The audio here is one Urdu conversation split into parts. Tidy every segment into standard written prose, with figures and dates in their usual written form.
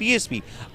PSP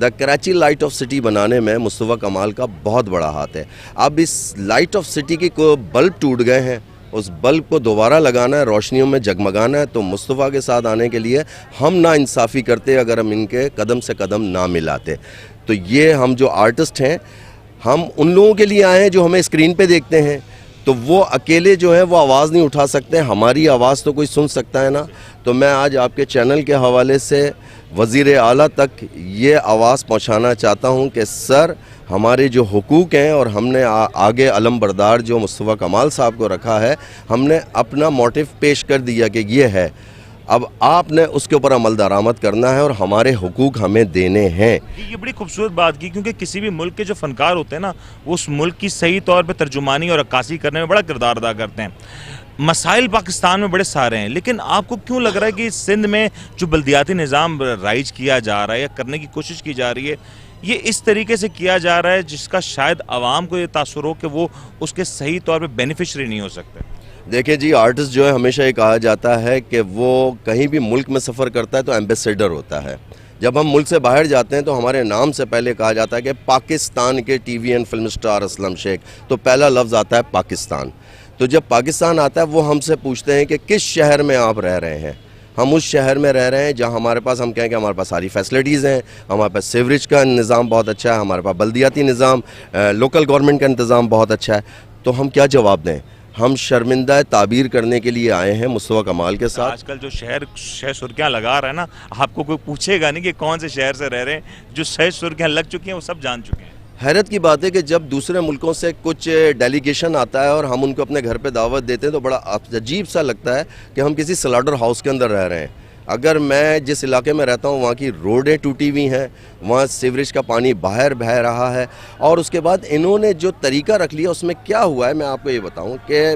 the Karachi light of city بنانے میں مصطفیٰ کمال کا بہت بڑا ہاتھ ہے. اب اس لائٹ آف سٹی کی کوئی بلب ٹوٹ گئے ہیں, اس بلب کو دوبارہ لگانا ہے, روشنیوں میں جگمگانا ہے, تو مصطفیٰ کے ساتھ آنے کے لیے ہم نا انصافی کرتے اگر ہم ان کے قدم سے قدم نہ ملاتے. تو یہ ہم جو آرٹسٹ ہیں, ہم ان لوگوں کے لیے آئے ہیں جو ہمیں اسکرین پہ دیکھتے ہیں, تو وہ اکیلے جو ہیں وہ آواز نہیں اٹھا سکتے, ہماری آواز تو کوئی سن سکتا ہے نا. تو میں آج آپ کے چینل کے حوالے سے وزیر اعلیٰ تک یہ آواز پہنچانا چاہتا ہوں کہ سر, ہمارے جو حقوق ہیں اور ہم نے آگے علم بردار جو مصطفیٰ کمال صاحب کو رکھا ہے, ہم نے اپنا موٹیو پیش کر دیا کہ یہ ہے, اب آپ نے اس کے اوپر عمل درآمد کرنا ہے اور ہمارے حقوق ہمیں دینے ہیں. یہ بڑی خوبصورت بات کی, کیونکہ کسی بھی ملک کے جو فنکار ہوتے ہیں نا, وہ اس ملک کی صحیح طور پہ ترجمانی اور عکاسی کرنے میں بڑا کردار ادا کرتے ہیں. مسائل پاکستان میں بڑے سارے ہیں, لیکن آپ کو کیوں لگ رہا ہے کہ سندھ میں جو بلدیاتی نظام رائج کیا جا رہا ہے یا کرنے کی کوشش کی جا رہی ہے, یہ اس طریقے سے کیا جا رہا ہے جس کا شاید عوام کو یہ تاثر ہو کہ وہ اس کے صحیح طور پہ بینیفیشری نہیں ہو سکتے؟ دیکھیں جی, آرٹسٹ جو ہے ہمیشہ یہ کہا جاتا ہے کہ وہ کہیں بھی ملک میں سفر کرتا ہے تو ایمبیسیڈر ہوتا ہے. جب ہم ملک سے باہر جاتے ہیں تو ہمارے نام سے پہلے کہا جاتا ہے کہ پاکستان کے T V and film star Aslam شیخ, تو پہلا لفظ آتا ہے پاکستان. تو جب پاکستان آتا ہے وہ ہم سے پوچھتے ہیں کہ کس شہر میں آپ رہ رہے ہیں. ہم اس شہر میں رہ رہے ہیں جہاں ہمارے پاس, ہم کہیں کہ ہمارے پاس ساری فیسلٹیز ہیں, ہمارے پاس سیوریج کا نظام بہت اچھا ہے, ہمارے پاس بلدیاتی نظام, لوکل گورنمنٹ کا انتظام بہت اچھا ہے. تو ہم کیا جواب دیں؟ ہم شرمندہ تعبیر کرنے کے لیے آئے ہیں مصطفیٰ کمال کے ساتھ. آج کل جو شہر سرخیاں لگا رہا ہے نا, آپ کو کوئی پوچھے گا نہیں کہ کون سے شہر سے رہ رہے ہیں. جو شہر سرخیاں لگ چکی ہیں وہ سب جان چکے ہیں. حیرت کی بات ہے کہ جب دوسرے ملکوں سے کچھ ڈیلیگیشن آتا ہے اور ہم ان کو اپنے گھر پہ دعوت دیتے ہیں تو بڑا عجیب سا لگتا ہے کہ ہم کسی سلاڈر ہاؤس کے اندر رہ رہے ہیں. اگر میں جس علاقے میں رہتا ہوں وہاں کی روڈیں ٹوٹی ہوئی ہیں, وہاں سیوریج کا پانی باہر بہہ رہا ہے, اور اس کے بعد انہوں نے جو طریقہ رکھ لیا اس میں کیا ہوا ہے میں آپ کو یہ بتاؤں کہ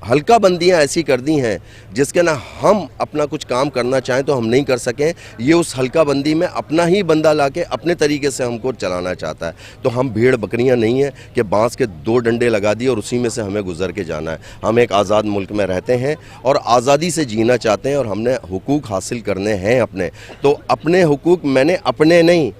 ہلکا بندیاں ایسی کر دی ہیں جس کے نہ ہم اپنا کچھ کام کرنا چاہیں تو ہم نہیں کر سکیں. یہ اس ہلکا بندی میں اپنا ہی بندہ لا کے اپنے طریقے سے ہم کو چلانا چاہتا ہے. تو ہم بھیڑ بکریاں نہیں ہیں کہ بانس کے 2 ڈنڈے لگا دیے اور اسی میں سے ہمیں گزر کے جانا ہے. ہم ایک آزاد ملک میں رہتے ہیں اور آزادی سے جینا چاہتے ہیں, اور ہم نے حقوق حاصل کرنے ہیں اپنے. تو اپنے حقوق میں نے اپنے نہیں,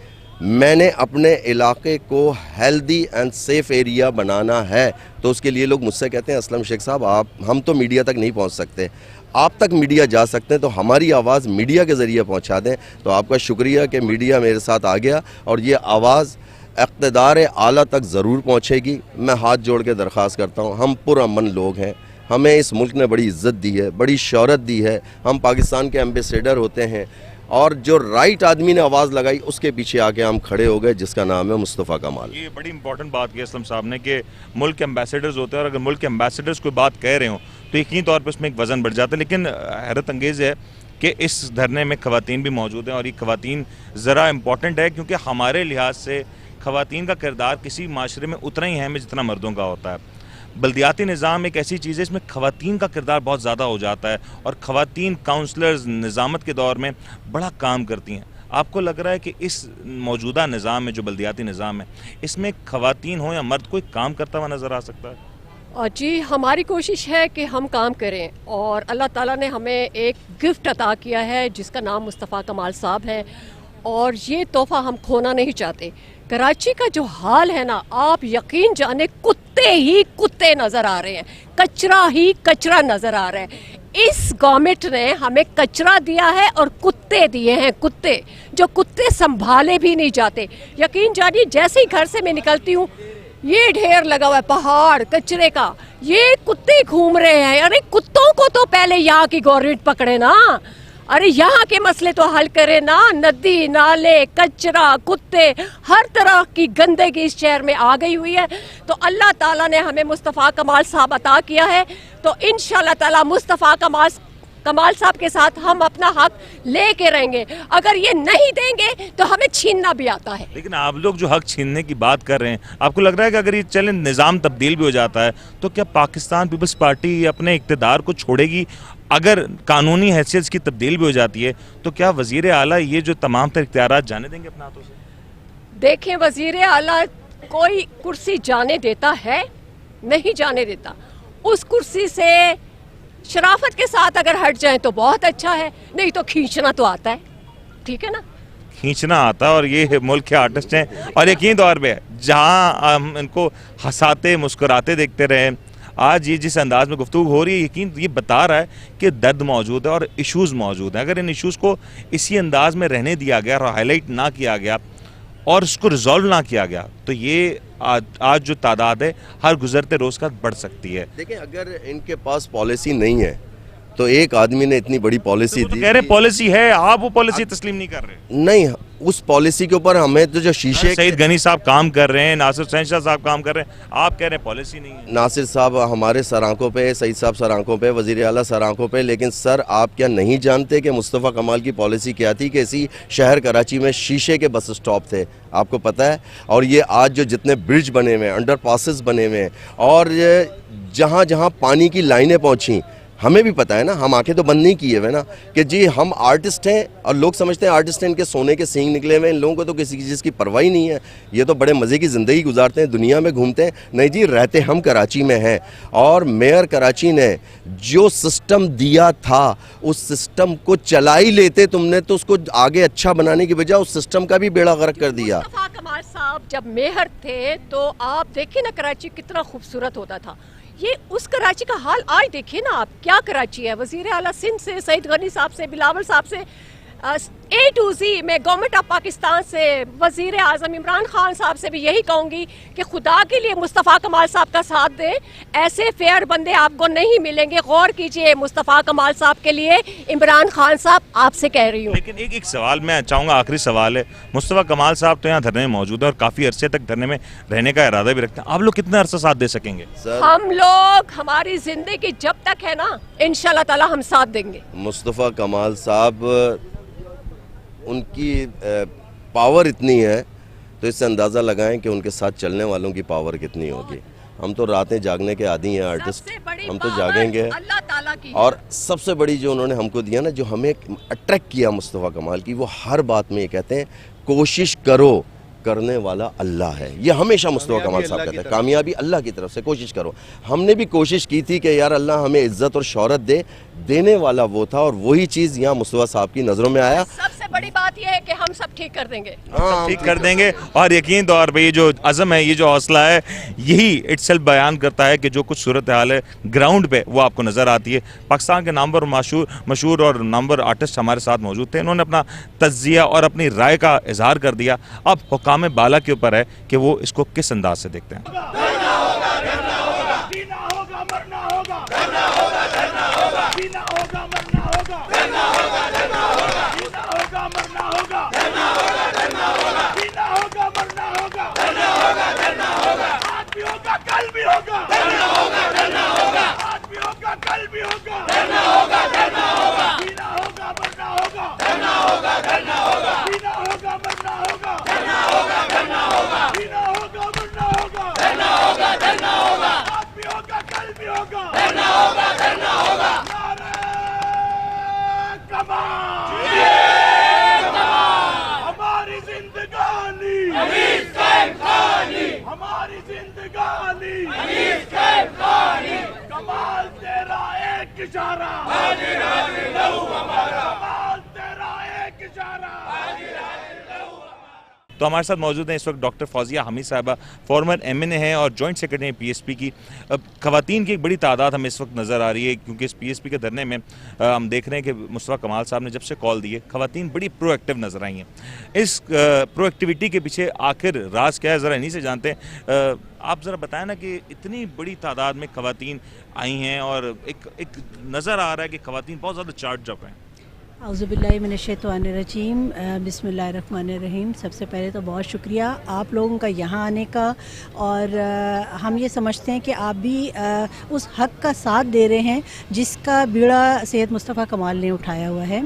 میں نے اپنے علاقے کو ہیلدی اینڈ سیف ایریا بنانا ہے. تو اس کے لیے لوگ مجھ سے کہتے ہیں اسلم شیخ صاحب ہم تو میڈیا تک نہیں پہنچ سکتے, آپ تک میڈیا جا سکتے ہیں, تو ہماری آواز میڈیا کے ذریعے پہنچا دیں. تو آپ کا شکریہ کہ میڈیا میرے ساتھ آ گیا, اور یہ آواز اقتدار اعلیٰ تک ضرور پہنچے گی. میں ہاتھ جوڑ کے درخواست کرتا ہوں, ہم پرامن لوگ ہیں, ہمیں اس ملک نے بڑی عزت دی ہے, بڑی شہرت دی ہے, ہم پاکستان کے ایمبیسیڈر ہوتے ہیں, اور جو رائٹ آدمی نے آواز لگائی اس کے پیچھے آ کے ہم کھڑے ہو گئے, جس کا نام ہے مصطفیٰ کمال. یہ بڑی امپورٹنٹ بات کی اسلم صاحب نے کہ ملک کے ایمبیسیڈرز ہوتے ہیں, اور اگر ملک کے ایمبیسیڈرز کوئی بات کہہ رہے ہوں تو یقینی طور پہ اس میں ایک وزن بڑھ جاتا ہے. لیکن حیرت انگیز ہے کہ اس دھرنے میں خواتین بھی موجود ہیں, اور یہ خواتین ذرا امپورٹنٹ ہے کیونکہ ہمارے لحاظ سے خواتین کا کردار کسی معاشرے میں اتنا ہی اہم ہے جتنا مردوں کا ہوتا ہے. بلدیاتی نظام ایک ایسی چیز ہے اس میں خواتین کا کردار بہت زیادہ ہو جاتا ہے, اور خواتین کاؤنسلرز نظامت کے دور میں بڑا کام کرتی ہیں. آپ کو لگ رہا ہے کہ اس موجودہ نظام میں جو بلدیاتی نظام ہے اس میں خواتین ہوں یا مرد کوئی کام کرتا ہوا نظر آ سکتا ہے؟ جی, ہماری کوشش ہے کہ ہم کام کریں, اور اللہ تعالیٰ نے ہمیں ایک گفٹ عطا کیا ہے جس کا نام مصطفیٰ کمال صاحب ہے, اور یہ تحفہ ہم کھونا نہیں چاہتے. کراچی کا جو حال ہے نا, آپ یقین جانے کتے ہی کتے نظر آ رہے ہیں, کچرا ہی کچرا نظر آ رہا ہے. اس گورنمنٹ نے ہمیں کچرا دیا ہے اور کتے دیے ہیں, کتے جو کتے سنبھالے بھی نہیں جاتے. یقین جانیے جیسے ہی گھر سے میں نکلتی ہوں یہ ڈھیر لگا ہوا ہے پہاڑ کچرے کا, یہ کتے گھوم رہے ہیں. ارے کتوں کو تو پہلے یہاں کی گورنمنٹ پکڑے نا, ارے یہاں کے مسئلے تو حل کرے نا. ندی نالے کچرا کتے ہر طرح کی گندگی اس شہر میں آ گئی ہوئی ہے. تو اللہ تعالیٰ نے ہمیں مصطفیٰ کمال صاحب عطا کیا ہے, تو انشاءاللہ تعالیٰ مصطفیٰ کمال صاحب کے ساتھ ہم اپنا حق لے کے رہیں گے. اگر یہ نہیں دیں گے تو ہمیں چھیننا بھی آتا ہے. لیکن آپ لوگ جو حق چھیننے کی بات کر رہے ہیں, آپ کو لگ رہا ہے کہ اگر یہ چلیں نظام تبدیل بھی ہو جاتا ہے تو کیا پاکستان پیپلز پارٹی اپنے اقتدار کو چھوڑے گی؟ اگر قانونی حیثیت کی تبدیل بھی ہو جاتی ہے تو کیا وزیر اعلیٰ یہ جو تمام تر اختیارات جانے دیں گے اپنے ہاتھوں سے؟ دیکھیں, وزیر اعلیٰ کوئی کرسی جانے دیتا ہے؟ نہیں جانے دیتا. اس کرسی سے شرافت کے ساتھ اگر ہٹ جائیں تو بہت اچھا ہے, نہیں تو کھینچنا تو آتا ہے. ٹھیک ہے نا, کھینچنا آتا ہے اور یہ ملک کے آرٹسٹ ہیں اور یقین طور پہ جہاں ہم ان کو ہنساتے مسکراتے دیکھتے رہے آج یہ جس انداز میں گفتگو ہو رہی ہے یقین یہ بتا رہا ہے کہ درد موجود ہے اور ایشوز موجود ہیں. اگر ان ایشوز کو اسی انداز میں رہنے دیا گیا اور ہائی لائٹ نہ کیا گیا اور اس کو ریزالو نہ کیا گیا تو یہ آج جو تعداد ہے ہر گزرتے روز کا بڑھ سکتی ہے. دیکھیں اگر ان کے پاس پالیسی نہیں ہے تو ایک آدمی نے اتنی بڑی پالیسی دی, کہہ رہے پالیسی ہے, آپ وہ پالیسی تسلیم نہیں کر رہے. نہیں اس پالیسی کے اوپر ہمیں تو جو شیشے سعید غنی صاحب کام کر رہے ہیں, ناصر حسین شاہ صاحب کام کر رہے ہیں, آپ کہہ رہے ہیں پالیسی نہیں ہے. ناصر صاحب ہمارے سر آنکھوں پہ, سعید صاحب سر آنکھوں پہ, وزیر اعلیٰ سر آنکھوں پہ, لیکن سر آپ کیا نہیں جانتے کہ مصطفیٰ کمال کی پالیسی کیا تھی کہ اسی شہر کراچی میں شیشے کے بس اسٹاپ تھے, آپ کو پتہ ہے. اور یہ آج جو جتنے برج بنے ہوئے ہیں, انڈر پاسز بنے ہوئے ہیں اور جہاں جہاں پانی کی لائنیں پہنچیں, ہمیں بھی پتہ ہے نا, ہم آنکھیں تو بند نہیں کیے ہوئے نا کہ جی ہم آرٹسٹ ہیں اور لوگ سمجھتے ہیں آرٹسٹ ہیں ان کے سونے کے سینگ نکلے ہوئے ہیں, ان لوگوں کو تو کسی چیز کی پرواہ ہی نہیں ہے, یہ تو بڑے مزے کی زندگی گزارتے ہیں, دنیا میں گھومتے ہیں. نہیں جی, رہتے ہم کراچی میں ہیں اور میئر کراچی نے جو سسٹم دیا تھا اس سسٹم کو چلا ہی لیتے تم نے, تو اس کو آگے اچھا بنانے کی بجائے اس سسٹم کا بھی بیڑا غرق کر دیا. مصطفیٰ کمال صاحب جب میئر تھے تو آپ دیکھیں نا کراچی کتنا خوبصورت ہوتا تھا. یہ اس کراچی کا حال آج دیکھیں نا آپ, کیا کراچی ہے. وزیر اعلیٰ سندھ سے سعید غنی صاحب سے, بلاول صاحب سے, A to Z میں گورنمنٹ آف پاکستان سے, وزیر اعظم عمران خان صاحب سے بھی یہی کہوں گی کہ خدا کے لیے مصطفیٰ کمال صاحب کا ساتھ دیں. ایسے فیئر بندے آپ کو نہیں ملیں گے. غور کیجئے مصطفیٰ کمال صاحب کے لیے. عمران خان صاحب آپ سے کہہ رہی ہوں. لیکن ایک سوال میں چاہوں گا, آخری سوال ہے. مصطفیٰ کمال صاحب تو یہاں دھرنے میں موجود ہیں اور کافی عرصے تک دھرنے میں رہنے کا ارادہ بھی رکھتے ہیں. آپ لوگ کتنا عرصہ ساتھ دے سکیں گے؟ ہم لوگ, ہماری زندگی جب تک ہے نا انشاءاللہ تعالی ہم ساتھ دیں گے. مصطفیٰ کمال صاحب ان کی پاور اتنی ہے تو اس سے اندازہ لگائیں کہ ان کے ساتھ چلنے والوں کی پاور کتنی ہوگی. ہم تو راتیں جاگنے کے عادی ہیں آرٹسٹ, ہم تو جاگیں گے. اللہ تعالیٰ کی. اور سب سے بڑی جو انہوں نے ہم کو دیا نا, جو ہمیں اٹریکٹ کیا مصطفیٰ کمال کی, وہ ہر بات میں یہ کہتے ہیں کوشش کرو, کرنے والا اللہ ہے. یہ ہمیشہ مصطفیٰ کمال صاحب کہتے ہیں کامیابی اللہ کی طرف سے, کوشش کرو. ہم نے بھی کوشش کی تھی کہ یار اللہ ہمیں عزت اور شہرت دے, دینے والا وہ تھا اور وہی چیز یہاں مصطفیٰ صاحب کی نظروں میں آیا. سب سے بڑی بات یہ ہے کہ ہم سب ٹھیک کر دیں گے. ٹھیک کر دیں گے. اور یقین طور پہ یہ جو عزم ہے, یہ جو حوصلہ ہے, یہی اٹ سیلف بیان کرتا ہے کہ جو کچھ صورتحال ہے گراؤنڈ پہ وہ آپ کو نظر آتی ہے. پاکستان کے نامور مشہور اور نامور آرٹسٹ ہمارے ساتھ موجود تھے. انہوں نے اپنا تجزیہ اور اپنی رائے کا اظہار کر دیا. اب حکام بالا کے اوپر ہے کہ وہ اس کو کس انداز سے دیکھتے ہیں. کمال تیرا ایک اشارہ, کمال تیرا ایک اشارہ. تو ہمارے ساتھ موجود ہیں اس وقت ڈاکٹر فوزیہ حمید صاحبہ, فارمر ایم این اے ہیں اور جوائنٹ سیکرٹری ہیں پی ایس پی کی. خواتین کی ایک بڑی تعداد ہمیں اس وقت نظر آ رہی ہے کیونکہ اس پی ایس پی کے دھرنے میں ہم دیکھ رہے ہیں کہ مصطفیٰ کمال صاحب نے جب سے کال دی ہے خواتین بڑی پرو ایکٹیو نظر آئی ہیں. اس پرو ایکٹیویٹی کے پیچھے آخر راز کیا ہے ذرا انہی سے جانتے ہیں. آپ ذرا بتائیں نا کہ اتنی بڑی تعداد میں خواتین آئی ہیں اور ایک نظر آ رہا ہے کہ خواتین بہت زیادہ چارج اپ ہیں. اعوذ باللہ من الشیطان الرجیم, بسم اللہ الرحمن الرحیم. سب سے پہلے تو بہت شکریہ آپ لوگوں کا یہاں آنے کا, اور ہم یہ سمجھتے ہیں کہ آپ بھی اس حق کا ساتھ دے رہے ہیں جس کا بیڑا سید مصطفیٰ کمال نے اٹھایا ہوا ہے.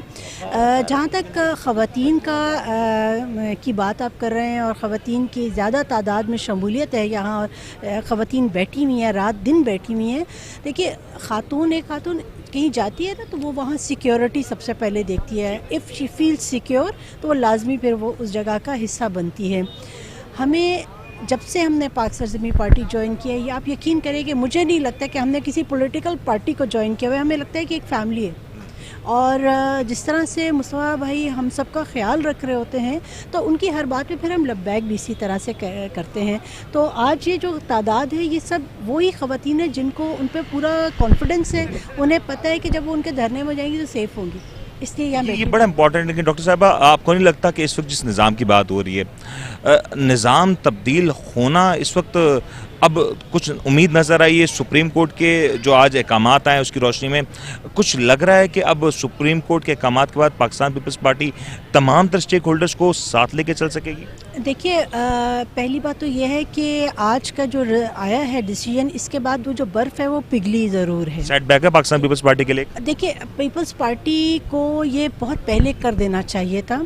جہاں تک خواتین کی بات آپ کر رہے ہیں اور خواتین کی زیادہ تعداد میں شمولیت ہے یہاں, اور خواتین بیٹھی ہوئی ہیں, رات دن بیٹھی ہوئی ہیں. دیکھیے ایک خاتون کہیں جاتی ہے نا تو وہ وہاں سیکیورٹی سب سے پہلے دیکھتی ہے. اف شی فیل سیکیور تو وہ لازمی پھر وہ اس جگہ کا حصہ بنتی ہے. ہمیں جب سے ہم نے پاک سرزمین پارٹی جوائن کیا ہے, یہ آپ یقین کریں کہ مجھے نہیں لگتا کہ ہم نے کسی پولیٹیکل پارٹی کو جوائن کیا ہوا ہے, ہمیں لگتا ہے کہ ایک فیملی ہے. اور جس طرح سے مصطفیٰ بھائی ہم سب کا خیال رکھ رہے ہوتے ہیں تو ان کی ہر بات پہ پھر ہم لبیک بھی اسی طرح سے کرتے ہیں. تو آج یہ جو تعداد ہے یہ سب وہی خواتین ہیں جن کو ان پہ پورا کانفیڈنس ہے, انہیں پتہ ہے کہ جب وہ ان کے دھرنے میں جائیں گی تو سیف ہوں گی, اس لیے یہ بڑا امپورٹنٹ ہے. کہ ڈاکٹر صاحبہ آپ کو نہیں لگتا کہ اس وقت جس نظام کی بات ہو رہی ہے, نظام تبدیل ہونا اس وقت اب کچھ امید نظر آئی ہے سپریم کورٹ کے جو آج احکامات آئے اس کی روشنی میں کچھ لگ رہا ہے کہ اب سپریم کورٹ کے احکامات کے بعد پاکستان پیپلز پارٹی تمام تر اسٹیک ہولڈرز کو ساتھ لے کے چل سکے گی؟ دیکھیے پہلی بات تو یہ ہے کہ آج کا جو آیا ہے ڈیسیژن, اس کے بعد وہ جو برف ہے وہ پگھلی ضرور ہے. سیٹ بیک ہے پاکستان پیپلز پارٹی کے لیے. دیکھیے پیپلز پارٹی کو یہ بہت پہلے کر دینا چاہیے تھا,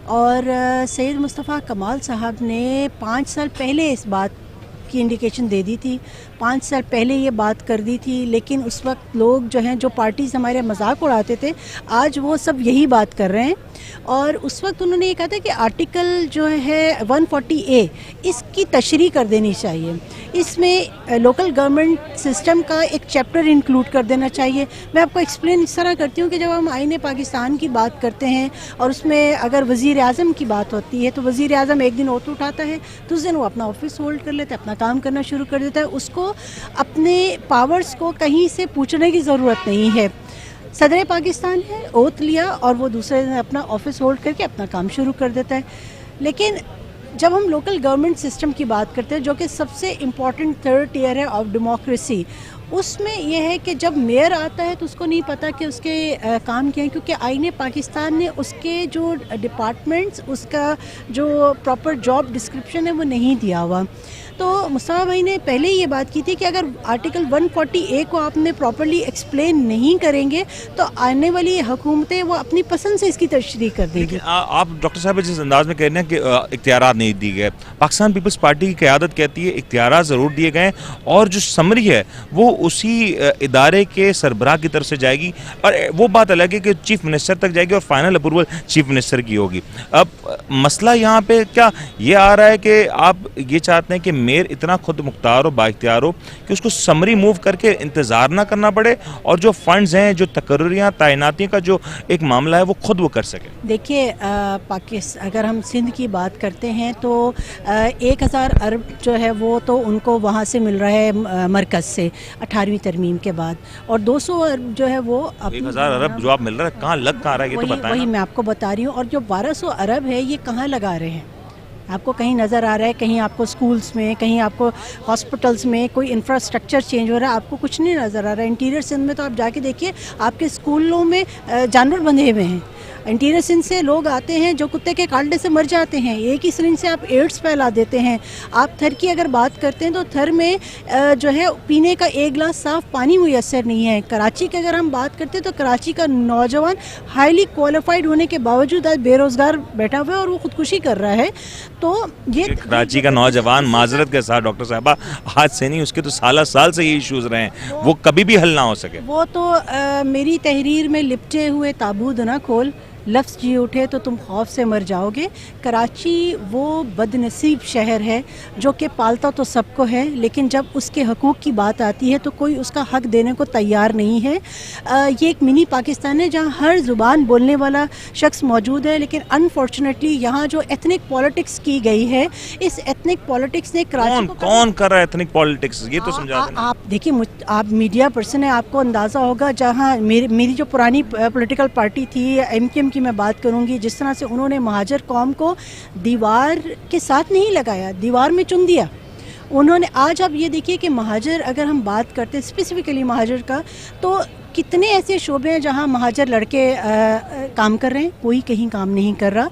اور سید مصطفیٰ کمال صاحب نے 5 سال پہلے اس بات کی انڈیکیشن دے دی تھی, 5 سال پہلے یہ بات کر دی تھی. لیکن اس وقت لوگ جو ہیں جو پارٹیز ہمارے مذاق اڑاتے تھے آج وہ سب یہی بات کر رہے ہیں. اور اس وقت انہوں نے یہ کہا تھا کہ آرٹیکل جو ہے 140A اس کی تشریح کر دینی چاہیے, اس میں لوکل گورنمنٹ سسٹم کا ایک چیپٹر انکلوڈ کر دینا چاہیے. میں آپ کو ایکسپلین اس طرح کرتی ہوں کہ جب ہم آئین پاکستان کی بات کرتے ہیں اور اس میں اگر وزیر اعظم کی بات ہوتی ہے تو وزیر اعظم ایک دن اوت اٹھاتا ہے تو اس دن وہ اپنا آفس ہولڈ کر لیتا ہے, اپنا کام کرنا شروع کر دیتا ہے. اس کو اپنے پاورز کو کہیں سے پوچھنے کی ضرورت نہیں ہے. صدر پاکستان ہے, اوت لیا اور وہ دوسرے دن اپنا آفس ہولڈ کر کے اپنا کام شروع کر دیتا ہے. لیکن جب ہم لوکل گورنمنٹ سسٹم کی بات کرتے ہیں جو کہ سب سے امپورٹنٹ تھرڈ ٹیئر ہے آف ڈیموکریسی, اس میں یہ ہے کہ جب میئر آتا ہے تو اس کو نہیں پتہ کہ اس کے کام کیا ہیں, کیونکہ آئین پاکستان نے اس کے جو ڈپارٹمنٹس, اس کا جو پراپر جاب ڈسکرپشن ہے وہ نہیں دیا ہوا. تو مصطفیٰ بھائی نے پہلے یہ بات کی تھی کہ اگر آرٹیکل 140A کو آپ نے پراپرلی ایکسپلین نہیں کریں گے تو آنے والی حکومتیں وہ اپنی پسند سے اس کی تشریح کر دیں گی. آپ ڈاکٹر صاحب جس انداز میں کہہ رہے ہیں کہ اختیارات نہیں دی گئے, پاکستان پیپلز پارٹی کی قیادت کہتی ہے اختیارات ضرور دیے گئے اور جو سمری ہے وہ اسی ادارے کے سربراہ کی طرف سے جائے گی, اور وہ بات الگ ہے کہ چیف منسٹر تک جائے گی اور فائنل اپروول چیف منسٹر کی ہوگی. اب مسئلہ یہاں پہ کیا یہ آ رہا ہے کہ آپ یہ چاہتے ہیں کہ میئر اتنا خود مختار ہو, با اختیار ہو کہ اس کو سمری موو کر کے انتظار نہ کرنا پڑے, اور جو فنڈز ہیں, جو تقرریاں, تعیناتیاں کا جو ایک معاملہ ہے وہ خود وہ کر سکے؟ دیکھیے اگر ہم سندھ کی بات کرتے ہیں تو 1000 ارب جو ہے وہ تو ان کو وہاں سے مل رہا ہے مرکز سے 18ویں ترمیم کے بعد, اور 200 ارب جو ہے وہ 1000 ارب جو آپ مل رہا ہے کہاں لگ کہاں رہا ہے یہ تو بتائیں. وہی میں آپ کو بتا رہی ہوں. اور جو 1200 ارب ہے یہ کہاں لگا رہے ہیں؟ آپ کو کہیں نظر آ رہا ہے؟ کہیں آپ کو سکولز میں, کہیں آپ کو ہاسپٹلز میں کوئی انفراسٹرکچر چینج ہو رہا ہے؟ آپ کو کچھ نہیں نظر آ رہا ہے. انٹیریئر سندھ میں تو آپ جا کے دیکھیے آپ کے سکولوں میں جانور بندھے ہوئے ہیں. انٹیریئر سندھ سے لوگ آتے ہیں جو کتے کے کاٹنے سے مر جاتے ہیں, ایک ہی سرنج سے آپ ایڈز پھیلا دیتے ہیں. آپ تھر کی اگر بات کرتے ہیں تو تھر میں جو ہے پینے کا ایک گلاس صاف پانی میسر نہیں ہے. کراچی کی اگر ہم بات کرتے ہیں تو کراچی کا نوجوان ہائیلی کوالیفائڈ ہونے کے باوجود آج بے روزگار بیٹھا ہوا ہے اور وہ خودکشی کر رہا ہے. تو یہ کراچی کا نوجوان معذرت کے ساتھ ڈاکٹر صاحبہ آج سے نہیں, اس کے تو سالہ سال سے یہ ایشوز رہے ہیں, وہ کبھی بھی حل نہ ہو سکے. وہ تو میری تحریر میں لپٹے ہوئے تابوت نہ کھول, لفظ جی اٹھے تو تم خوف سے مر جاؤ گے. کراچی وہ بد نصیب شہر ہے جو کہ پالتا تو سب کو ہے, لیکن جب اس کے حقوق کی بات آتی ہے تو کوئی اس کا حق دینے کو تیار نہیں ہے. یہ ایک منی پاکستان ہے جہاں ہر زبان بولنے والا شخص موجود ہے, لیکن انفارچونیٹلی یہاں جو ایتھنک پالیٹکس کی گئی ہے, اس ایتھنک پالیٹکس نے کراچی کو کون کر رہا ہے ایتھنک پالیٹکس, یہ تو سمجھا دیں. آپ دیکھیے, آپ میڈیا پرسن ہیں, آپ کو اندازہ ہوگا. جہاں میری جو پرانی پولیٹیکل پارٹی تھی MQM کی میں بات کروں گی, جس طرح سے انہوں نے مہاجر قوم کو دیوار کے ساتھ نہیں لگایا, دیوار میں چن دیا انہوں نے. آج آپ یہ دیکھیے کہ مہاجر اگر ہم بات کرتے ہیں اسپیسیفکلی مہاجر کا, تو کتنے ایسے شعبے ہیں جہاں مہاجر لڑکے کام کر رہے ہیں, کوئی کہیں کام نہیں کر رہا.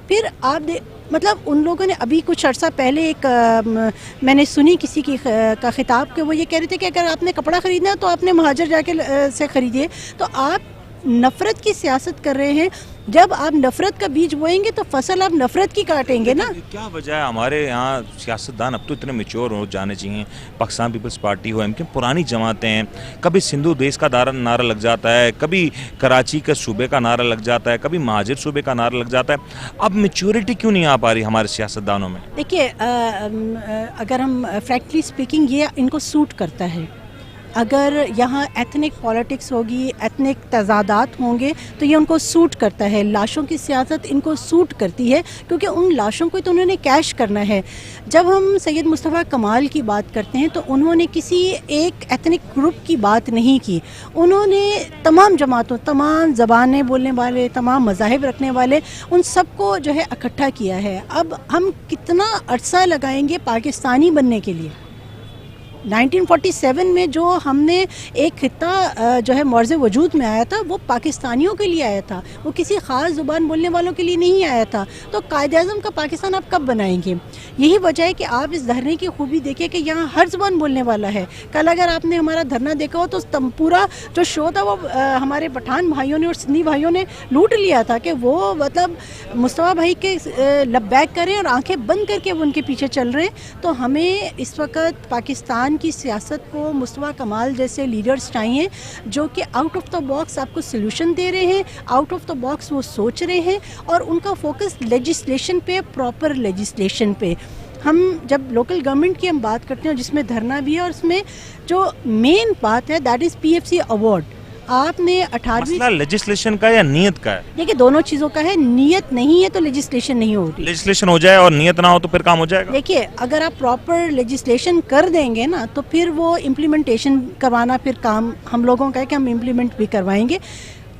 پھر آپ مطلب ان لوگوں نے ابھی کچھ عرصہ پہلے ایک میں نے سنی کسی کی کا خطاب کہ وہ یہ کہہ رہے تھے کہ اگر آپ نے کپڑا خریدنا ہے تو آپ نے مہاجر جا کے سے خریدیے. تو آپ نفرت کی سیاست کر رہے ہیں. جب آپ نفرت کا بیج بوئیں گے تو فصل آپ نفرت کی کاٹیں گے نا. کیا وجہ ہے ہمارے یہاں سیاستدان اب تو اتنے میچور ہو جانے چاہیے, پاکستان پیپلز پارٹی ہو, MQM پرانی جماعتیں ہیں, کبھی سندھو دیس کا نعرہ لگ جاتا ہے, کبھی کراچی کے صوبے کا نعرہ لگ جاتا ہے, کبھی مہاجر صوبے کا نعرہ لگ جاتا ہے. اب میچورٹی کیوں نہیں آ پا رہی ہمارے سیاستدانوں میں؟ دیکھیے اگر ہم فریکٹلی اسپیکنگ یہ ان کو سوٹ کرتا ہے. اگر یہاں ایتھنک پالیٹکس ہوگی, ایتھنک تضادات ہوں گے تو یہ ان کو سوٹ کرتا ہے. لاشوں کی سیاست ان کو سوٹ کرتی ہے کیونکہ ان لاشوں کو تو انہوں نے کیش کرنا ہے. جب ہم سید مصطفیٰ کمال کی بات کرتے ہیں تو انہوں نے کسی ایک ایتھنک گروپ کی بات نہیں کی, انہوں نے تمام جماعتوں, تمام زبانیں بولنے والے, تمام مذاہب رکھنے والے, ان سب کو جو ہے اکٹھا کیا ہے. اب ہم کتنا عرصہ لگائیں گے پاکستانی بننے کے لیے؟ 1947 میں جو ہم نے ایک خطہ جو ہے معرض وجود میں آیا تھا وہ پاکستانیوں کے لیے آیا تھا, وہ کسی خاص زبان بولنے والوں کے لیے نہیں آیا تھا. تو قائد اعظم کا پاکستان آپ کب بنائیں گے؟ یہی وجہ ہے کہ آپ اس دھرنے کی خوبی دیکھیں کہ یہاں ہر زبان بولنے والا ہے. کل اگر آپ نے ہمارا دھرنا دیکھا ہو تو پورا جو شو تھا وہ ہمارے پٹھان بھائیوں نے اور سندھی بھائیوں نے لوٹ لیا تھا کہ وہ مطلب مصطفیٰ بھائی کے لبیک کریں اور آنکھیں بند کر کے وہ ان کے پیچھے چل رہے ہیں. تو ہمیں اس وقت پاکستان کی سیاست کو مصطفیٰ کمال جیسے لیڈرز چاہیے جو کہ آؤٹ آف دا باکس آپ کو سلوشن دے رہے ہیں, آؤٹ آف دا باکس وہ سوچ رہے ہیں, اور ان کا فوکس لیجسلیشن پہ, پراپر لیجسلیشن پہ. ہم جب لوکل گورنمنٹ کی ہم بات کرتے ہیں جس میں دھرنا بھی ہے, اور اس میں جو مین بات ہے دیٹ از PFC ایوارڈ. آپ نے 18ویں مسئلہ لیجسلیشن کا یا نیت کا ہے؟ دیکھیے دونوں چیزوں کا ہے. نیت نہیں ہے تو لیجسلیشن نہیں ہو رہی. لیجسلیشن ہو جائے اور نیت نہ ہو تو پھر کام ہو جائے گا. دیکھیے اگر آپ پراپر لیجسلیشن کر دیں گے نا تو پھر وہ امپلیمنٹیشن کروانا پھر کام ہم لوگوں کا ہے کہ ہم امپلیمنٹ بھی کروائیں گے.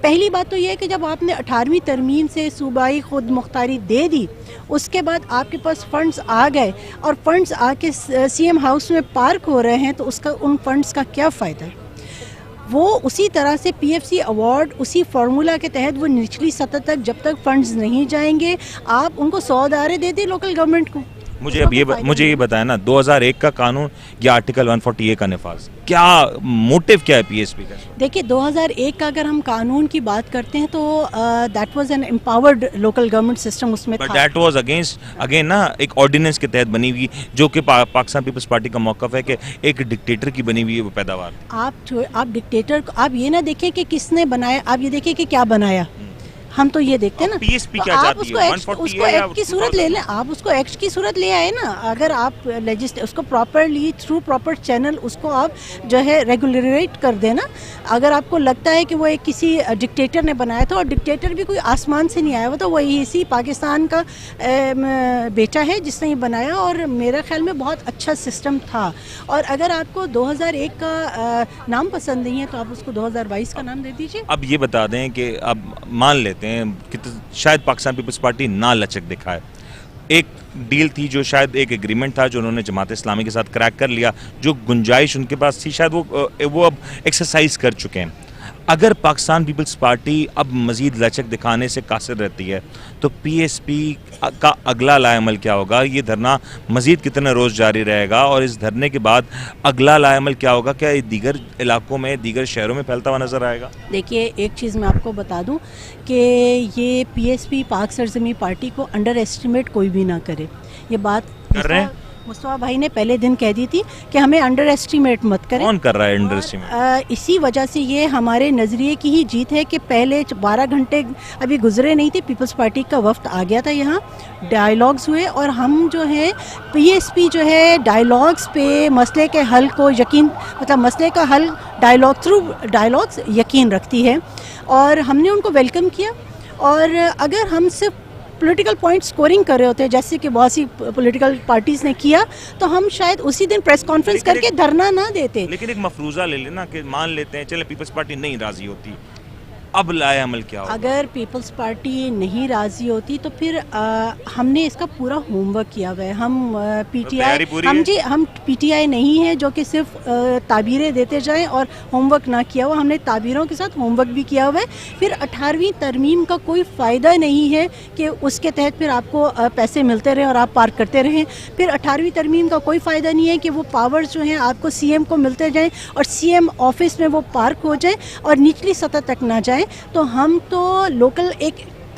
پہلی بات تو یہ ہے کہ جب آپ نے 18ویں ترمیم سے صوبائی خود مختاری دے دی, اس کے بعد آپ کے پاس فنڈز آ گئے اور فنڈز آ کے CM ہاؤس میں پارک ہو رہے ہیں, تو اس کا ان فنڈز کا کیا فائدہ ہے؟ وہ اسی طرح سے PFC ایوارڈ اسی فارمولا کے تحت وہ نچلی سطح تک جب تک فنڈز نہیں جائیں گے, آپ ان کو 100 ادارے دے دیں لوکل گورنمنٹ کو. مجھے یہ بتائیں نا, 2001 کا قانون یا آرٹیکل 148 کا نفاذ, کیا موٹیو کیا ہے PSP کا؟ دیکھیے 2001 کا اگر ہم قانون کی بات کرتے ہیں تو that was an empowered local government system اس میں تھا. بٹ دیٹ واز اگین نا ایک آرڈیننس کے تحت بنی ہوئی, جو کہ پاکستان پیپلز پارٹی کا موقف ہے کہ ایک ڈکٹیٹر کی بنی ہوئی ہے وہ پیداوار. آپ ڈکٹیٹر کو آپ یہ نہ دیکھیں کہ کس نے بنایا, آپ یہ دیکھیں کہ کیا بنایا. ہم تو یہ دیکھتے ہیں نا, PSP کیا آپ اس چاہتی کو ہے, ایکٹ کی صورت لے لیں, آپ اس کو ایکٹ کی صورت لے آئے نا. اگر آپ اس کو پراپرلی تھرو پراپر چینل اس کو آپ جو ہے ریگولیٹ کر دیں نا. اگر آپ کو لگتا ہے کہ وہ ایک کسی ڈکٹیٹر نے بنایا تھا, اور ڈکٹیٹر بھی کوئی آسمان سے نہیں آیا ہوا تھا, وہ اسی پاکستان کا بیٹا ہے جس نے یہ بنایا, اور میرا خیال میں بہت اچھا سسٹم تھا. اور اگر آپ کو 2001 کا نام پسند نہیں ہے تو آپ اس کو 2022 کا نام دے دیجیے. اب یہ بتا دیں کہ اب مان لیتے ہیں کہ شاید پاکستان پیپلز پارٹی نہ لچک دکھائے, ایک ڈیل تھی جو شاید ایک ایگریمنٹ تھا جو انہوں نے جماعت اسلامی کے ساتھ کریک کر لیا, جو گنجائش ان کے پاس تھی شاید وہ اب ایکسرسائز کر چکے ہیں. اگر پاکستان پیپلز پارٹی اب مزید لچک دکھانے سے قاصر رہتی ہے تو PSP کا اگلا لائے عمل کیا ہوگا؟ یہ دھرنا مزید کتنے روز جاری رہے گا, اور اس دھرنے کے بعد اگلا لائے عمل کیا ہوگا؟ کیا یہ دیگر علاقوں میں, دیگر شہروں میں پھیلتا ہوا نظر آئے گا؟ دیکھیے ایک چیز میں آپ کو بتا دوں کہ یہ PSP پاک سرزمین پارٹی کو انڈر ایسٹیمیٹ کوئی بھی نہ کرے. یہ بات کر رہے ہیں مصطفیٰ بھائی نے پہلے دن کہہ دی تھی کہ ہمیں انڈر ایسٹیمیٹ مت کریں. کون کر رہا ہے انڈر ایسٹیمیٹ؟ اسی وجہ سے یہ ہمارے نظریے کی ہی جیت ہے کہ پہلے 12 گھنٹے ابھی گزرے نہیں تھے, پیپلز پارٹی کا وفد آ گیا تھا یہاں, ڈائیلاگز ہوئے, اور ہم جو ہے PSP جو ہے ڈائیلاگز پہ مسئلے کے حل کو یقین, مطلب مسئلے کا حل ڈائیلاگ تھرو ڈائیلاگز یقین رکھتی ہے, اور ہم نے ان کو ویلکم کیا. اور اگر ہم صرف پولیٹیکل پوائنٹ سکورنگ کر رہے ہوتے ہیں جیسے کہ بہت سی پولیٹیکل پارٹیز نے کیا, تو ہم شاید اسی دن پریس کانفرنس کر کے دھرنا نہ دیتے. لیکن ایک مفروضہ لے لینا کہ مان لیتے ہیں چلے پیپلز پارٹی نہیں راضی ہوتی, اب لائے عمل کیا ہوگا؟ اگر پیپلز پارٹی نہیں راضی ہوتی تو پھر ہم نے اس کا پورا ہوم ورک کیا ہوا ہے. ہم ہم PTI نہیں ہے جو کہ صرف تعبیریں دیتے جائیں اور ہوم ورک نہ کیا ہوا. ہم نے تعبیروں کے ساتھ ہوم ورک بھی کیا ہوا ہے. پھر 18ویں ترمیم کا کوئی فائدہ نہیں ہے کہ اس کے تحت پھر آپ کو پیسے ملتے رہیں اور آپ پارک کرتے رہیں. پھر 18ویں ترمیم کا کوئی فائدہ نہیں ہے کہ وہ پاورز جو ہیں آپ کو CM کو ملتے جائیں اور CM آفس میں وہ پارک ہو جائے اور نچلی سطح تک نہ جائے. تو ہم تو لوکل ایک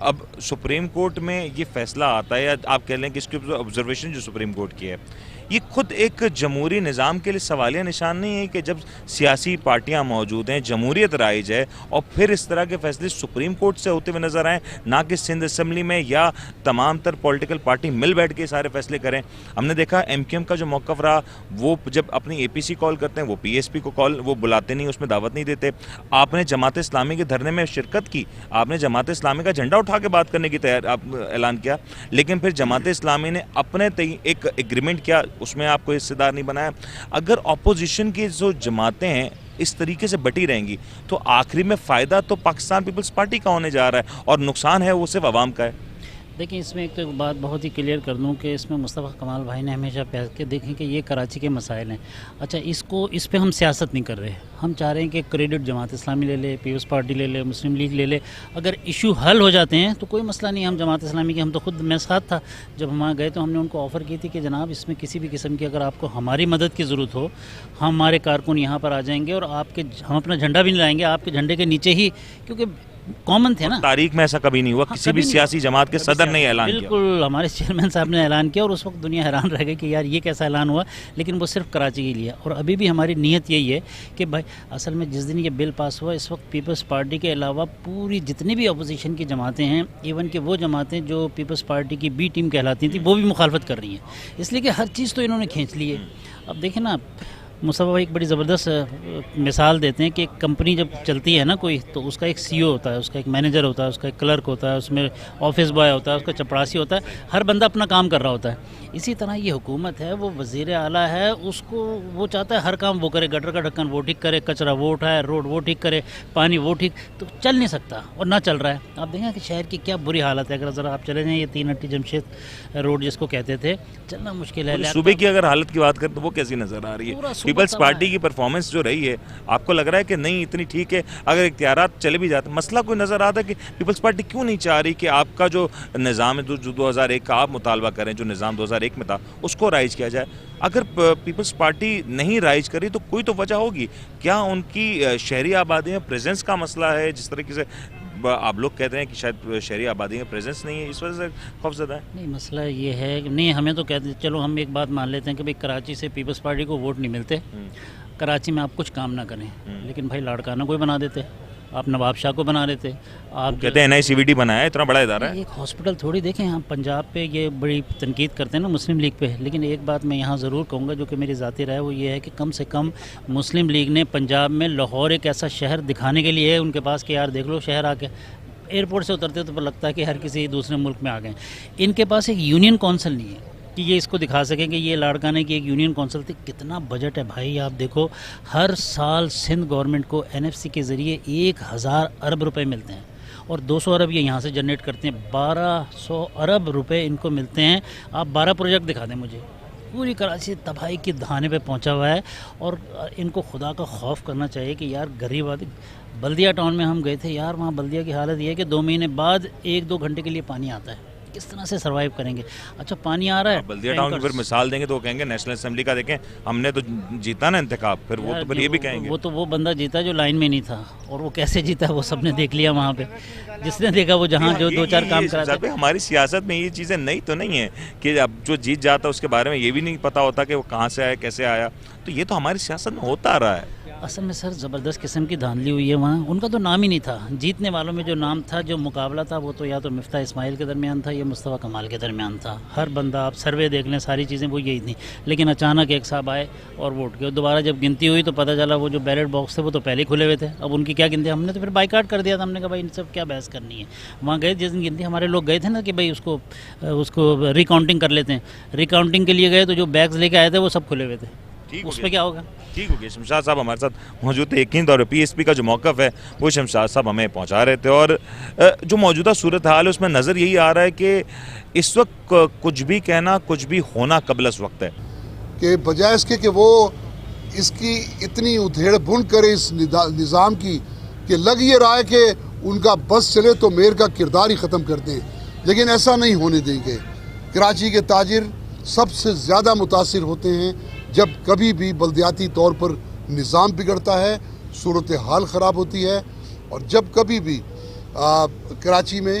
اب سپریم کورٹ میں یہ فیصلہ آتا ہے، یا آپ کہہ لیں کہ اس کی آبزرویشن جو سپریم کورٹ کی ہے، یہ خود ایک جمہوری نظام کے لیے سوالیہ نشان نہیں ہے کہ جب سیاسی پارٹیاں موجود ہیں، جمہوریت رائج ہے، اور پھر اس طرح کے فیصلے سپریم کورٹ سے ہوتے ہوئے نظر آئیں، نہ کہ سندھ اسمبلی میں یا تمام تر پولیٹیکل پارٹی مل بیٹھ کے سارے فیصلے کریں. ہم نے دیکھا ایم کیو ایم کا جو موقف رہا، وہ جب اپنی اے پی سی کال کرتے ہیں وہ پی ایس پی کو کال وہ بلاتے نہیں، اس میں دعوت نہیں دیتے. آپ نے جماعت اسلامی کے دھرنے میں شرکت کی، آپ نے جماعت اسلامی کا جھنڈا اٹھا کے بات کرنے کی اعلان کیا، لیکن پھر جماعت اسلامی نے اپنے ایک ایگریمنٹ کیا، اس میں آپ کو حصے دار نہیں بنایا. اگر اپوزیشن کی جو جماعتیں ہیں اس طریقے سے بٹی رہیں گی تو آخری میں فائدہ تو پاکستان پیپلز پارٹی کا ہونے جا رہا ہے، اور نقصان ہے وہ صرف عوام کا ہے. دیکھیں اس میں ایک تو بات بہت ہی کلیئر کر دوں کہ اس میں مصطفیٰ کمال بھائی نے ہمیشہ پیش کے دیکھیں کہ یہ کراچی کے مسائل ہیں. اچھا اس پہ ہم سیاست نہیں کر رہے، ہم چاہ رہے ہیں کہ کریڈٹ جماعت اسلامی لے لے، پیپلز پارٹی لے لے، مسلم لیگ لے لے. اگر ایشو حل ہو جاتے ہیں تو کوئی مسئلہ نہیں. ہم جماعت اسلامی کے، ہم تو خود میں ساتھ تھا جب ہم وہاں گئے تو ہم نے ان کو آفر کی تھی کہ جناب اس میں کسی بھی قسم کی اگر آپ کو ہماری مدد کی ضرورت ہو، ہمارے کارکن یہاں پر آ جائیں گے، اور ہم اپنا جھنڈا بھی نہیں لائیں گے، آپ کے جھنڈے کے نیچے ہی، کیونکہ کامن تھے نا. تاریخ میں ایسا کبھی نہیں ہوا، کسی بھی سیاسی جماعت کے صدر نے اعلان کیا. بالکل ہمارے چیئرمین صاحب نے اعلان کیا، اور اس وقت دنیا حیران رہ گئی کہ یار یہ کیسا اعلان ہوا، لیکن وہ صرف کراچی کے لیے. اور ابھی بھی ہماری نیت یہی ہے کہ بھائی اصل میں جس دن یہ بل پاس ہوا، اس وقت پیپلز پارٹی کے علاوہ پوری جتنی بھی اپوزیشن کی جماعتیں ہیں، ایون کہ وہ جماعتیں جو پیپلز پارٹی کی بی ٹیم کہلاتی تھیں، وہ بھی مخالفت کر رہی ہیں، اس لیے کہ ہر چیز تو انہوں نے کھینچ لی ہے. اب دیکھیں نا، مصطفیٰ بھائی ایک بڑی زبردست مثال دیتے ہیں کہ ایک کمپنی جب چلتی ہے نا کوئی، تو اس کا ایک سی او ہوتا ہے، اس کا ایک مینیجر ہوتا ہے، اس کا ایک کلرک ہوتا ہے، اس میں آفس بوائے ہوتا ہے، اس کا چپڑاسی ہوتا ہے، ہر بندہ اپنا کام کر رہا ہوتا ہے. اسی طرح یہ حکومت ہے، وہ وزیر اعلیٰ ہے، اس کو وہ چاہتا ہے ہر کام وہ کرے، گٹر کا ڈھکن وہ ٹھیک کرے، کچرا وہ اٹھائے، روڈ وہ ٹھیک کرے، پانی وہ ٹھیک، تو چل نہیں سکتا اور نہ چل رہا ہے. آپ دیکھیں کہ شہر کی کیا بری حالت ہے. اگر ذرا آپ چلے جائیں یہ 3 ہٹی جمشید روڈ جس کو کہتے تھے، چلنا مشکل ہے. صوبے کی اگر حالت کی بات کریں تو وہ کیسی نظر آ رہی ہے؟ پیپلز پارٹی کی پرفارمنس جو رہی ہے، آپ کو لگ رہا ہے کہ نہیں اتنی ٹھیک ہے؟ اگر اختیارات چلے بھی جاتے، مسئلہ کوئی نظر آتا ہے کہ پیپلز پارٹی کیوں نہیں چاہ رہی کہ آپ کا جو نظام ہے جو 2001 کا آپ مطالبہ کریں، جو نظام 2001 میں تھا اس کو رائج کیا جائے؟ اگر پیپلز پارٹی نہیں رائج کری تو کوئی تو وجہ ہوگی. کیا ان کی شہری آبادی میں پریزنس کا مسئلہ ہے؟ جس طریقے سے آپ لوگ کہتے ہیں کہ شاید شہری آبادی میں پریزنس نہیں ہے، اس وجہ سے خوفزدہ ہے. نہیں، مسئلہ یہ ہے کہ نہیں، ہمیں تو کہتے ہیں، چلو ہم ایک بات مان لیتے ہیں کہ بھائی کراچی سے پیپلز پارٹی کو ووٹ نہیں ملتے، کراچی میں آپ کچھ کام نہ کریں، لیکن بھائی لاڑکانہ کوئی بنا دیتے، آپ نواب شاہ کو بنا دیتے. آپ کہتے ہیں NICVT بنایا ہے، اتنا بڑا ادارہ ہے. ایک ہاسپٹل تھوڑی دیکھیں، ہم پنجاب پہ یہ بڑی تنقید کرتے ہیں نا مسلم لیگ پہ، لیکن ایک بات میں یہاں ضرور کہوں گا جو کہ میری ذاتی رائے وہ یہ ہے کہ کم سے کم مسلم لیگ نے پنجاب میں لاہور ایک ایسا شہر دکھانے کے لیے ہے ان کے پاس کہ یار دیکھ لو شہر آ کے ایئرپورٹ سے اترتے تو لگتا ہے کہ ہر کسی دوسرے ملک میں آ گئے. ان کے پاس ایک یونین کونسل نہیں ہے کہ یہ اس کو دکھا سکیں کہ یہ لاڑکانہ کی ایک یونین کونسل تھی. کتنا بجٹ ہے بھائی، آپ دیکھو ہر سال سندھ گورنمنٹ کو NFC کے ذریعے 1000 ارب روپے ملتے ہیں، اور 200 ارب یہ یہاں سے جنریٹ کرتے ہیں، 1200 ارب روپے ان کو ملتے ہیں. آپ 12 پروجیکٹ دکھا دیں مجھے، پوری کراچی تباہی کی دھانے پہ پہنچا ہوا ہے. اور ان کو خدا کا خوف کرنا چاہیے کہ یار غریب آدمی. بلدیہ ٹاؤن میں ہم گئے تھے یار، وہاں بلدیہ کی حالت یہ ہے کہ 2 مہینے بعد 1-2 گھنٹے کے لیے پانی آتا ہے. کس طرح سے سروائیو کریں گے؟ اچھا پانی آ رہا ہے، بلدیہ ٹاؤن کی پھر مثال دیں گے تو وہ کہیں گے نیشنل اسمبلی کا دیکھیں ہم نے تو جیتا نا انتخاب، پھر وہ تو پھر یہ بھی کہیں گے. وہ تو وہ بندہ جیتا جو لائن میں نہیں تھا، اور وہ کیسے جیتا وہ سب نے دیکھ لیا وہاں پہ، جس نے دیکھا وہ جہاں جو 2-4 کام کرا. ہماری سیاست میں یہ چیزیں نئی تو نہیں ہیں کہ اب جو جیت جاتا اس کے بارے میں یہ بھی نہیں پتا ہوتا کہ وہ کہاں سے آیا، کیسے آیا. تو یہ تو ہماری سیاست میں ہوتا آ رہا ہے. اصل میں سر زبردست قسم کی دھاندلی ہوئی ہے وہاں. ان کا تو نام ہی نہیں تھا، جیتنے والوں میں جو نام تھا، جو مقابلہ تھا، وہ تو یا تو مفتاح اسماعیل کے درمیان تھا یا مصطفیٰ کمال کے درمیان تھا. ہر بندہ آپ سروے دیکھ لیں، ساری چیزیں وہ یہی تھیں. لیکن اچانک ایک صاحب آئے اور ووٹ کیا. دوبارہ جب گنتی ہوئی تو پتہ چلا وہ جو بیلٹ باکس تھے وہ تو پہلے کھلے ہوئے تھے. اب ان کی کیا گنتی، ہم نے تو پھر بائیکاٹ کر دیا تھا. ہم نے کہا بھائی ان سب کیا بحث کرنی ہے. وہاں گئے جس دن گنتی ہمارے لوگ گئے تھے نا کہ بھائی اس کو ریکاؤنٹنگ کر لیتے ہیں. ریکاؤنٹنگ کے لیے گئے تو جو بیگز لے کے آئے تھے وہ سب کھلے ہوئے تھے. اس پہ کیا ہوگا؟ ٹھیک ہو گیا. شمشاد صاحب ہمارے ساتھ موجود تھے. یقین طور پہ PSP کا جو موقف ہے وہ شمشاد صاحب ہمیں پہنچا رہے تھے. اور جو موجودہ صورتحال ہے اس میں نظر یہی آ رہا ہے کہ اس وقت کچھ بھی کہنا، کچھ بھی ہونا قبل از وقت ہے. کہ بجائے اس کے کہ وہ اس کی اتنی ادھیڑ بن کرے اس نظام کی کہ لگ یہ رہا ہے کہ ان کا بس چلے تو میر کا کردار ہی ختم کر دیں، لیکن ایسا نہیں ہونے دیں گے. کراچی کے تاجر سب سے زیادہ متاثر ہوتے ہیں جب کبھی بھی بلدیاتی طور پر نظام بگڑتا ہے، صورتحال خراب ہوتی ہے، اور جب کبھی بھی کراچی میں